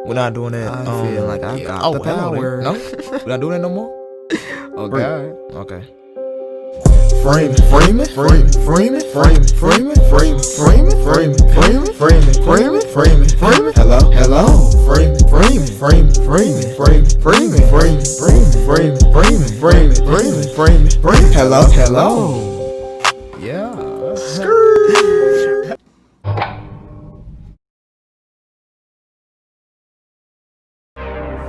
We're not doing that. I feel like I got the power. No, we're not doing that no more. Okay. Okay. Frame it, frame it, frame it, frame it, frame it, frame it, frame it, frame it, frame it, frame it, frame it, frame it, frame it, frame it. Hello, hello. Frame it, frame it, frame it, frame it, frame it, frame it, frame it, frame it, frame it, frame it, frame it, frame it, frame it, frame it. Hello, hello. Yeah.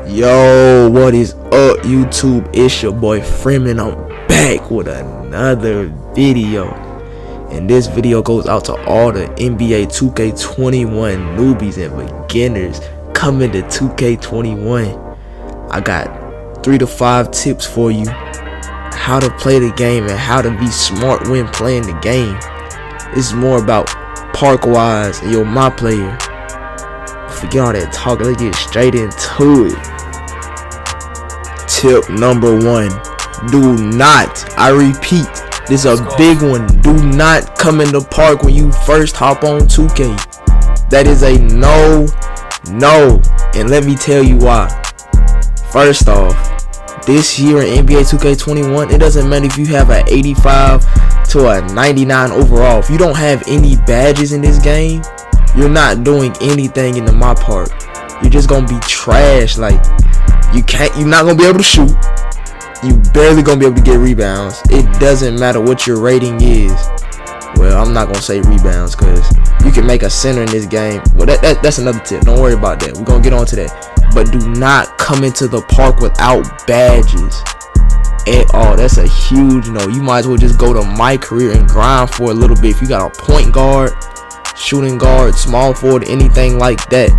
Yo, what is up, YouTube? It's your boy Freeman. I'm back with another video, and this video goes out to all the NBA 2K21 newbies and beginners coming to 2K21. I got 3 to 5 tips for you, how to play the game and how to be smart when playing the game. It's more about park-wise and you're my player. Forget all that talking, let's get straight into it. Tip number 1, do not, I repeat, this is a big one, do not come in the park when you first hop on 2K. That is a no, and let me tell you why. First off, this year in NBA 2K21, it doesn't matter if you have an 85 to a 99 overall. If you don't have any badges in this game, you're not doing anything in the my park. You're just gonna be trash. Like, you're not gonna be able to shoot. You barely gonna be able to get rebounds. It doesn't matter what your rating is. Well, I'm not gonna say rebounds because you can make a center in this game. Well, that's another tip. Don't worry about that. We're gonna get on to that. But do not come into the park without badges at all. That's a huge no. You might as well just go to my career and grind for a little bit. If you got a point guard, shooting guard, small forward, anything like that.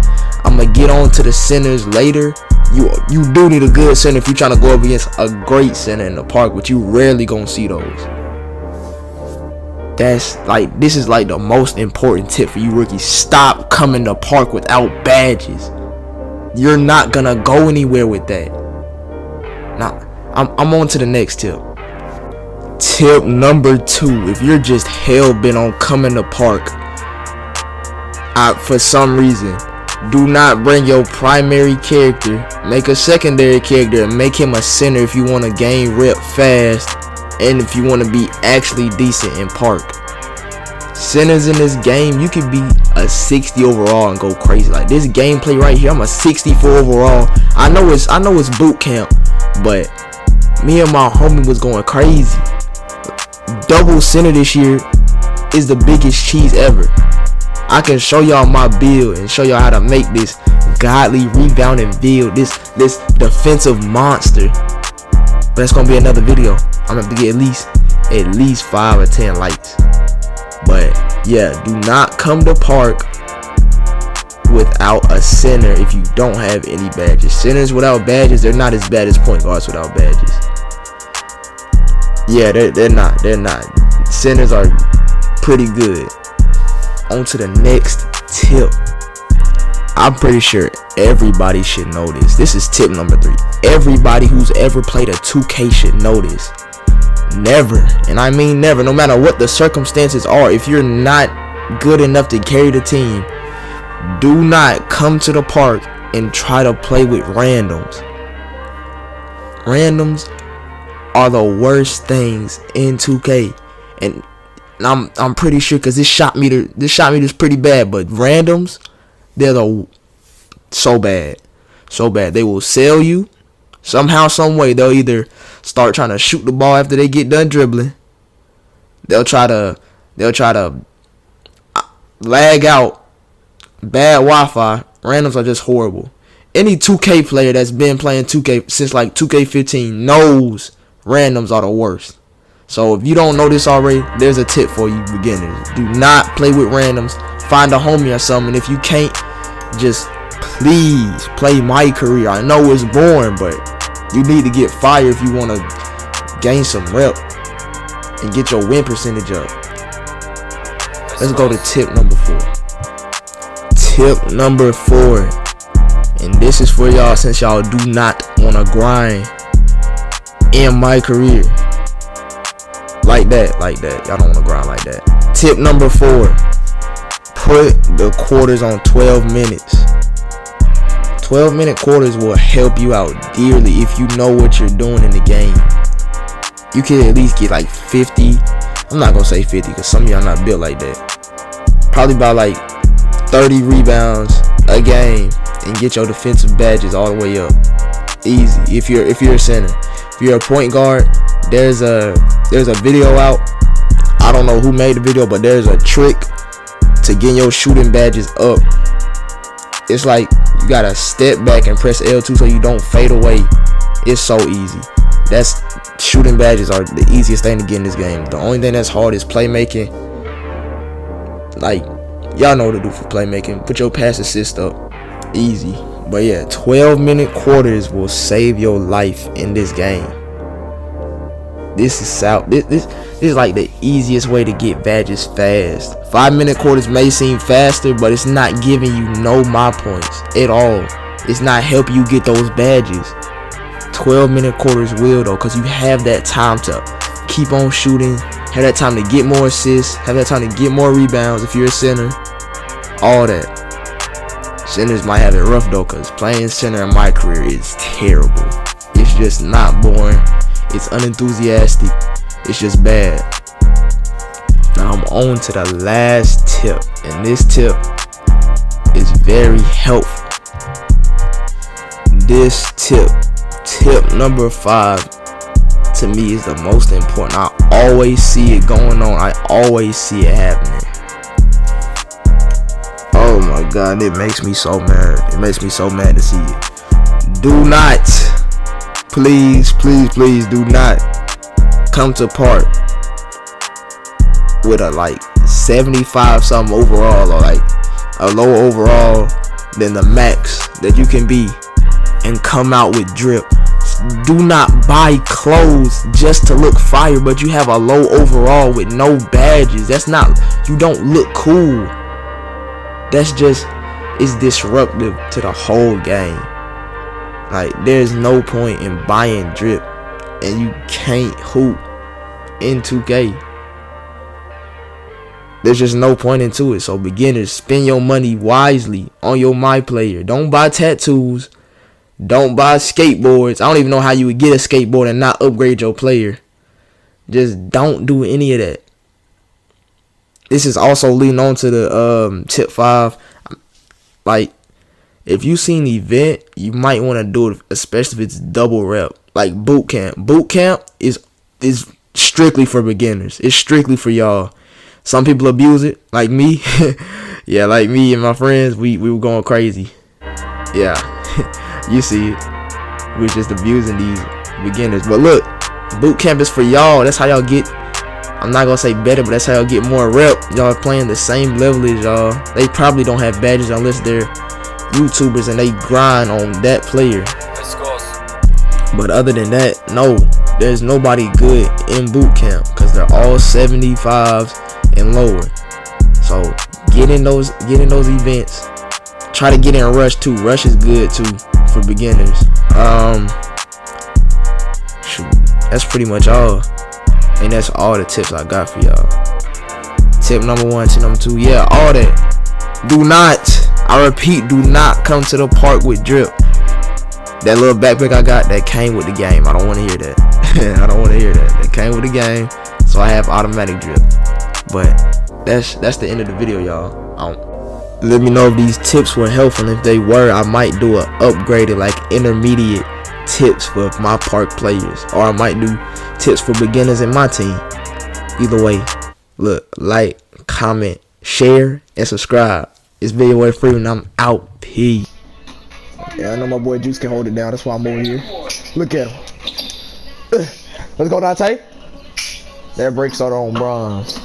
I'm gonna get on to the centers later. You do need a good center if you're trying to go up against a great center in the park, but you rarely gonna see those. This is like the most important tip for you rookies. Stop coming to park without badges. You're not gonna go anywhere with that. Now, I'm on to the next tip. Tip number 2, if you're just hell-bent on coming to park, for some reason, do not bring your primary character. Make a secondary character and make him a center if you want to gain rep fast and if you want to be actually decent in park. Centers in this game, you can be a 60 overall and go crazy. Like this gameplay right here, I'm a 64 overall. I know it's boot camp, but me and my homie was going crazy. Double center this year is the biggest cheese ever. I can show y'all my build and show y'all how to make this godly rebounding build, this defensive monster. But that's gonna be another video. I'm gonna have to get at least 5 or 10 likes. But yeah, do not come to park without a center if you don't have any badges. Centers without badges, they're not as bad as point guards without badges. Yeah, they're not. Centers are pretty good. On to the next tip. I'm pretty sure everybody should know this. This is tip number 3. Everybody who's ever played a 2K should know this. Never, and I mean never, no matter what the circumstances are, if you're not good enough to carry the team, do not come to the park and try to play with randoms. Randoms are the worst things in 2K, and I'm pretty sure because this shot meter is pretty bad. But randoms, they're so bad. They will sell you somehow, some way. They'll either start trying to shoot the ball after they get done dribbling. They'll try to lag out. Bad Wi-Fi. Randoms are just horrible. Any 2K player that's been playing 2K since like 2K15 knows randoms are the worst. So if you don't know this already, there's a tip for you beginners. Do not play with randoms. Find a homie or something. If you can't, just please play my career. I know it's boring, but you need to get fire if you want to gain some rep and get your win percentage up. Let's go to tip number 4. Tip number 4. And this is for y'all since y'all do not want to grind in my career. Like that. Y'all don't want to grind like that. Tip number 4. Put the quarters on 12 minutes. 12-minute quarters will help you out dearly if you know what you're doing in the game. You can at least get like 50. I'm not gonna say 50 because some of y'all not built like that. Probably about like 30 rebounds a game and get your defensive badges all the way up. Easy. If you're a center. If you're a point guard, there's a video out. I don't know who made the video, but there's a trick to getting your shooting badges up. It's like you gotta step back and press L2 so you don't fade away. It's so easy. Shooting badges are the easiest thing to get in this game. The only thing that's hard is playmaking. Like, y'all know what to do for playmaking. Put your pass assist up. Easy. But yeah, 12-minute quarters will save your life in this game. This is like the easiest way to get badges fast. 5-minute quarters may seem faster, but it's not giving you no my points at all. It's not helping you get those badges. 12-minute quarters will though, because you have that time to keep on shooting, have that time to get more assists, have that time to get more rebounds if you're a center. All that. Centers might have it rough though, because playing center in my career is terrible. It's just not boring. It's unenthusiastic. It's just bad. Now I'm on to the last tip, and this tip is very helpful. This tip number 5, to me is the most important. I always see it going on. I always see it happening. Oh my god, it makes me so mad. It makes me so mad to see it. Do not, please do not come to park with a like 75 something overall, or like a lower overall than the max that you can be, and come out with drip. Do not buy clothes just to look fire, but you have a low overall with no badges. That's not, you don't look cool. That's just, it's disruptive to the whole game. Like, there's no point in buying drip and you can't hoop in 2K. There's just no point into it. So beginners, spend your money wisely on your my player. Don't buy tattoos. Don't buy skateboards. I don't even know how you would get a skateboard and not upgrade your player. Just don't do any of that. This is also leading on to the tip 5. Like, if you see an event, you might want to do it, especially if it's double rep. Like boot camp. Boot camp is strictly for beginners. It's strictly for y'all. Some people abuse it, like me. Yeah, like me and my friends, we were going crazy. Yeah, you see it. We're just abusing these beginners. But look, boot camp is for y'all. That's how y'all get, I'm not gonna say better, but that's how y'all get more rep. Y'all playing the same level as y'all. They probably don't have badges unless they're YouTubers and they grind on that player. But other than that, no, there's nobody good in boot camp because they're all 75s and lower. So get in those events. Try to get in rush too. Rush is good too for beginners. Shoot, that's pretty much all. And that's all the tips I got for y'all. Tip number 1, tip number 2, yeah, all that. Do not, I repeat, do not come to the park with drip. That little backpack I got, that came with the game. I don't want to hear that. I don't want to hear that. That came with the game, so I have automatic drip. But that's the end of the video, y'all. Let me know if these tips were helpful. If they were, I might do a upgraded, like intermediate tips for my park players, or I might do tips for beginners in my team. Either way, look, like, comment, share, and subscribe. It's Video Boy Free, and I'm out. Peace. Yeah, I know my boy Juice can hold it down. That's why I'm over here. Look at him. Let's go, Dante. That break started on bronze.